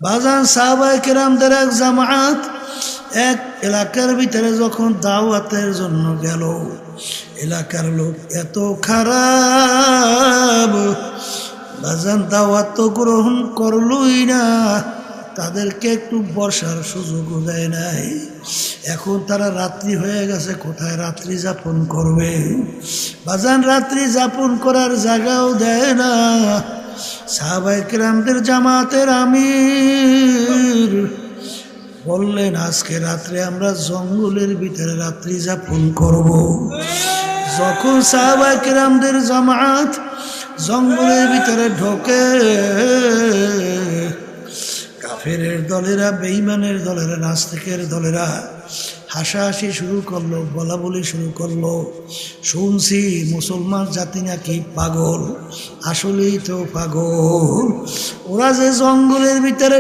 বাজান সাহাবায়ে কেরামদের এক জামাত এক এলাকার ভিতরে যখন দাওয়াতের জন্য গেল, এলাকার লোক এত খারাপ, বাজান দাওয়াত তো গ্রহণ করলই না, তাদেরকে একটু বসার সুযোগও দেয় নাই। এখন তারা রাত্রি হয়ে গেছে, কোথায় রাত্রি যাপন করবে? বাজান রাত্রি যাপন করার জায়গাও দেয় না। সাহাবায়ে কেরামদের জামাতের আমির বললেন, আজকে রাত্রে আমরা জঙ্গলের ভিতরে রাত্রি যাপন করব। যখন সাহাবায়ে কেরামদের জামাত জঙ্গলের ভিতরে ঢোকে, কাফেরের দলেরা, বেঈমানের দলেরা, নাস্তিকের দলেরা হাসাহাসি শুরু করলো, বলা বলি শুরু করলো। শুনছি মুসলমান জাতি নাকি পাগল, আসলেই তো পাগল। ওরা যে জঙ্গলের ভিতরে